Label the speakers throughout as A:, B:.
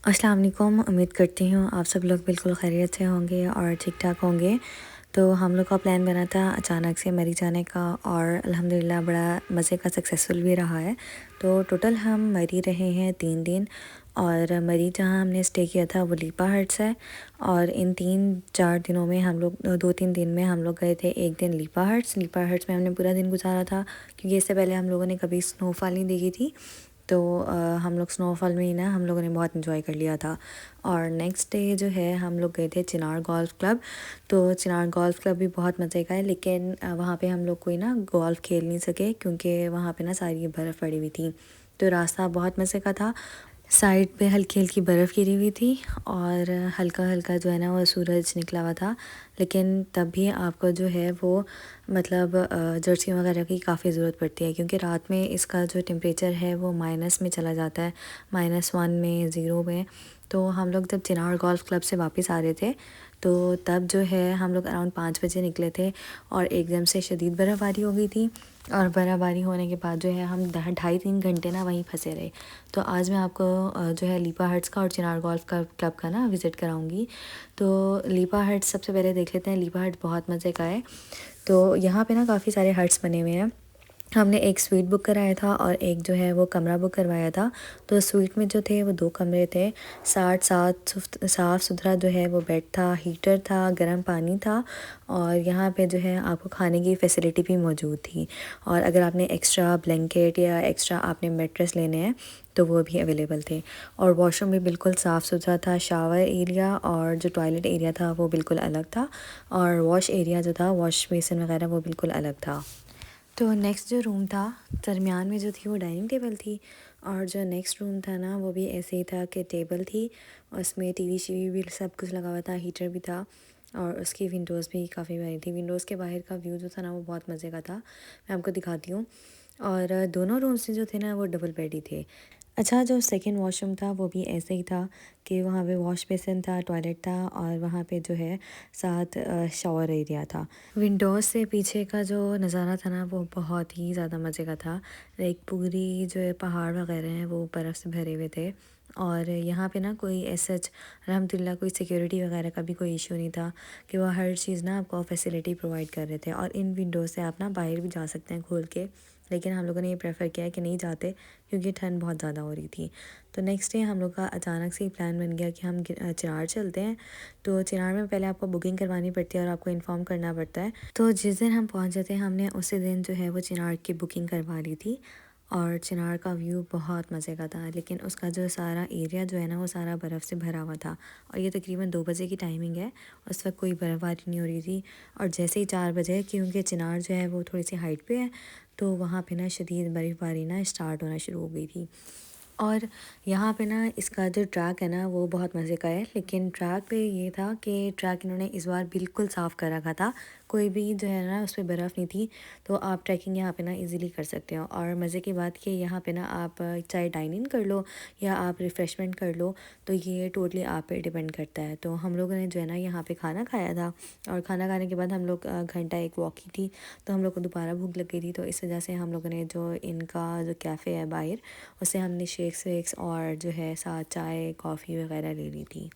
A: अस्सलाम वालेकुम। उम्मीद करती हूँ आप सब लोग बिल्कुल खैरियत से होंगे और ठीक ठाक होंगे। तो हम लोग का प्लान बना था अचानक से मरी जाने का, और अल्हम्दुलिल्लाह बड़ा मज़े का सक्सेसफुल भी रहा है। तो टोटल हम मरी रहे हैं 3 दिन, और मरी जहाँ हमने स्टे किया था वो लीपा हट्स है। और इन 3-4 दिनों में हम लोग 2-3 दिन में हम लोग गए थे। एक दिन लीपा हट्स में हमने पूरा दिन गुजारा था, क्योंकि इससे पहले हम लोगों ने कभी स्नोफॉल नहीं देखी थी। तो हम लोग स्नोफॉल में ही ना हम लोगों ने बहुत इन्जॉय कर लिया था। और नेक्स्ट डे जो है हम लोग गए थे चिनार गोल्फ़ क्लब। तो चिनार गोल्फ़ क्लब भी बहुत मज़े का है, लेकिन वहाँ पे हम लोग कोई ना गोल्फ़ खेल नहीं सके, क्योंकि वहाँ पे ना सारी बर्फ़ पड़ी हुई थी। तो रास्ता बहुत मज़े का था। साइड पे हल्की हल्की बर्फ़ गिरी हुई थी, और हल्का हल्का जो है ना वो सूरज निकला हुआ था। लेकिन तब भी आपको जो है वो मतलब जर्सी वगैरह की काफ़ी ज़रूरत पड़ती है, क्योंकि रात में इसका जो टेम्परेचर है वो माइनस में चला जाता है, -1 में, 0 में। तो हम लोग जब चिनार गोल्फ़ क्लब से वापस आ रहे थे, तो तब जो है हम लोग अराउंड 5 बजे निकले थे, और एकदम से शदीद बर्फ़बारी हो गई थी। और बर्फ़बारी होने के बाद जो है हम 2.5-3 घंटे ना वहीं फंसे रहे। तो आज मैं आपको जो है लीपा हट्स का और चिनार गोल्फ़ का क्लब का ना विज़िट कराऊंगी। तो लीपा हट्स सबसे पहले देख लेते हैं। लीपा हट्स बहुत मज़े का है। तो यहाँ पे ना काफ़ी सारे हट्स बने हुए हैं। हमने एक स्वीट बुक कराया था और एक जो है वो कमरा बुक करवाया था। तो स्वीट में जो थे वो 2 कमरे थे। साफ़ सुथरा जो है वो बेड था, हीटर था, गर्म पानी था, और यहाँ पे जो है आपको खाने की फ़ैसिलिटी भी मौजूद थी। और अगर आपने एक्स्ट्रा ब्लैंकेट या एक्स्ट्रा आपने मैट्रेस लेने हैं तो वो भी अवेलेबल थे। और वॉशरूम भी बिल्कुल साफ़ सुथरा था। शावर एरिया और जो टॉयलेट एरिया था वो बिल्कुल अलग था, और वॉश एरिया जो था, वॉश बेसिन वगैरह, वो बिल्कुल अलग था। तो नेक्स्ट जो रूम था, दरमियान में जो थी वो डाइनिंग टेबल थी, और जो नेक्स्ट रूम था ना वो भी ऐसे ही था कि टेबल थी, और उसमें टीवी शीवी भी सब कुछ लगा हुआ था, हीटर भी था, और उसकी विंडोज़ भी काफ़ी बड़ी थी। विंडोज़ के बाहर का व्यू जो था ना वो बहुत मज़े का था। मैं आपको दिखाती हूँ। और दोनों रूम्स जो थे ना वो डबल बेड ही थे। अच्छा, जो सेकंड वॉशरूम था वो भी ऐसे ही था कि वहाँ पे वॉश बेसिन था, टॉयलेट था, और वहाँ पे जो है साथ शावर एरिया था। विंडोज़ से पीछे का जो नज़ारा था ना वो बहुत ही ज़्यादा मज़े का था। लाइक पूरी जो है पहाड़ वगैरह हैं वो बर्फ़ से भरे हुए थे। और यहाँ पे ना कोई ऐसा अल्हम्दुलिल्लाह कोई सिक्योरिटी वगैरह का भी कोई इशू नहीं था, कि वो हर चीज़ ना आपको फैसिलिटी प्रोवाइड कर रहे थे। और इन विंडोज़ से आप ना बाहर भी जा सकते हैं खोल के, लेकिन हम लोगों ने ये प्रेफर किया है कि नहीं जाते, क्योंकि ठंड बहुत ज़्यादा हो रही थी। तो नेक्स्ट डे हम लोग का अचानक से ही प्लान बन गया कि हम चिनार चलते हैं। तो चिनार में पहले आपको बुकिंग करवानी पड़ती है और आपको इन्फॉर्म करना पड़ता है। तो जिस दिन हम पहुँचे थे हमने उसी दिन जो है वो चिनार की बुकिंग करवा ली थी। और चिनार का व्यू बहुत मज़े का था, लेकिन उसका जो सारा एरिया जो है ना वो सारा बर्फ़ से भरा हुआ था। और ये तकरीबन 2 बजे की टाइमिंग है, उस वक्त कोई बर्फ़बारी नहीं हो रही थी। और जैसे ही 4 बजे, क्योंकि चिनार जो है वो थोड़ी सी हाइट पे है, तो वहाँ पे ना शदीद बर्फ़बारी ना स्टार्ट होना शुरू हो गई थी। और यहाँ पे ना इसका जो ट्रैक है ना वो बहुत मज़े का है, लेकिन ट्रैक पे ये था कि ट्रैक इन्होंने इस बार बिल्कुल साफ़ कर रखा था। कोई भी जो है ना उस पे बर्फ़ नहीं थी। तो आप ट्रैकिंग यहाँ पे ना इजीली कर सकते हो। और मज़े की बात कि यहाँ पे ना आप चाहे डाइन इन कर लो या आप रिफ़्रेशमेंट कर लो, तो ये टोटली आप पे डिपेंड करता है। तो हम लोगों ने जो है ना यहाँ पे खाना खाया था, और खाना खाने के बाद हम लोग घंटा एक वॉक की थी। तो हम लोग को दोबारा भूख लग गई थी, तो इस वजह से हम लोगों ने जो इनका जो कैफ़े है बाहर, उससे हमने शेक्स वेक्स और जो है साथ चाय कॉफ़ी वगैरह ले ली थी।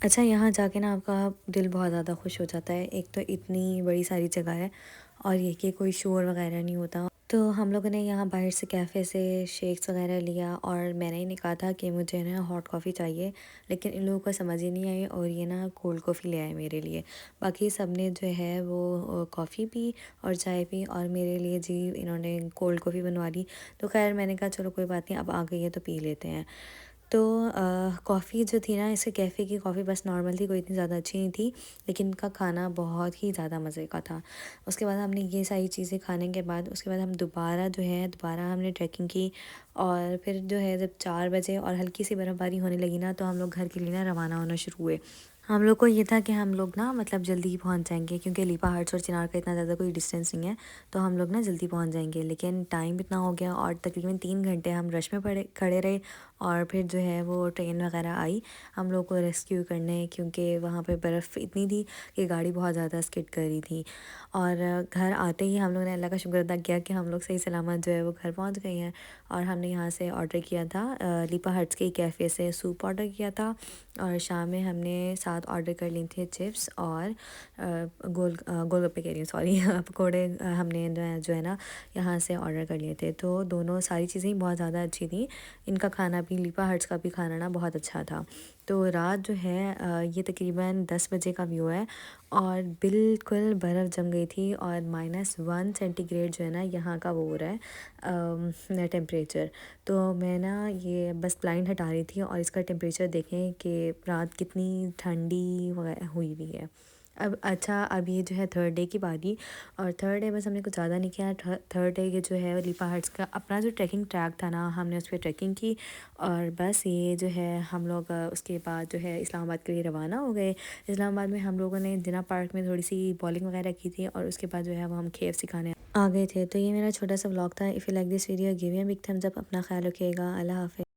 A: अच्छा, यहाँ जाके ना आपका दिल बहुत ज़्यादा खुश हो जाता है। एक तो इतनी बड़ी सारी जगह है, और ये कि कोई शोर वगैरह नहीं होता। तो हम लोगों ने यहाँ बाहर से कैफ़े से शेक्स वगैरह लिया, और मैंने ही कहा था कि मुझे ना हॉट कॉफ़ी चाहिए, लेकिन इन लोगों को समझ ही नहीं आई, और ये ना कोल्ड कॉफ़ी ले आए मेरे लिए। बाकी सब ने जो है वो कॉफ़ी पी और चाय पी, और मेरे लिए जी इन्होंने कोल्ड कॉफ़ी बनवा ली। तो खैर मैंने कहा चलो कोई बात नहीं, अब आ गई है तो पी लेते हैं। तो कॉफ़ी जो थी ना, इसके कैफ़े की कॉफ़ी बस नॉर्मल थी, कोई इतनी ज़्यादा अच्छी नहीं थी, लेकिन इनका खाना बहुत ही ज़्यादा मज़े का था। उसके बाद हमने ये सारी चीज़ें खाने के बाद उसके बाद हम दोबारा हमने ट्रैकिंग की। और फिर जो है जब 4 बजे और हल्की सी बर्फ़बारी होने लगी ना, तो हम लोग घर के लिए ना रवाना होना शुरू हुए। हम लोग को ये था कि हम लोग ना मतलब जल्दी ही पहुंच जाएंगे, क्योंकि लीपा हट्स और चिनार का इतना ज़्यादा कोई डिस्टेंस नहीं है, तो हम लोग ना जल्दी पहुंच जाएंगे। लेकिन टाइम इतना हो गया, और तकरीबन 3 घंटे हम रश में पड़े खड़े रहे, اور پھر جو ہے وہ ٹرین وغیرہ آئی ہم لوگ کو ریسکیو کرنے، کیونکہ وہاں پہ برف اتنی تھی کہ گاڑی بہت زیادہ اسکڈ کر رہی تھی۔ اور گھر آتے ہی ہم لوگ نے اللہ کا شکر ادا کیا کہ ہم لوگ صحیح سلامت جو ہے وہ گھر پہنچ گئے ہیں۔ اور ہم نے یہاں سے آرڈر کیا تھا لیپا ہٹس کے کیفے سے سوپ آرڈر کیا تھا، اور شام میں ہم نے ساتھ آرڈر کر لی تھے چپس اور گول گپے کہہ رہی ہوں سوری پکوڑے ہم نے جو ہے نا یہاں سے آرڈر کر لیے تھے۔ تو دونوں ساری چیزیں بہت زیادہ اچھی تھیں، ان کا کھانا بھی لیپا ہٹس کا بھی کھانا نا بہت اچھا تھا۔ تو رات جو ہے یہ تقریباً 10 بجے کا ویو ہے اور بالکل برف جم گئی تھی، اور -1 سینٹی گریڈ جو ہے نا یہاں کا وہ ہو رہا ہے ٹیمپریچر۔ تو میں نا یہ بس بلائنڈ ہٹا رہی تھی اور اس کا ٹیمپریچر دیکھیں کہ رات کتنی ٹھنڈی ہوئی ہوئی ہے۔ اب یہ جو ہے تھرڈ ڈے کی باری، اور تھرڈ ڈے بس ہم نے کچھ زیادہ نہیں کیا۔ تھرڈ ڈے کے جو ہے لیپا ہٹس کا اپنا جو ٹریکنگ ٹریک تھا نا ہم نے اس پہ ٹریکنگ کی، اور بس یہ جو ہے ہم لوگ اس کے بعد جو ہے اسلام آباد کے لیے روانہ ہو گئے۔ اسلام آباد میں ہم لوگوں نے جنا پارک میں تھوڑی سی بالنگ وغیرہ کی تھی، اور اس کے بعد جو ہے وہ ہم کھیل سکھانے آ گئے تھے۔ تو یہ میرا چھوٹا سا ولاگ تھا۔ If you like this video give me a big thumbs up, اپنا خیال رکھیے گا، اللہ حافظ۔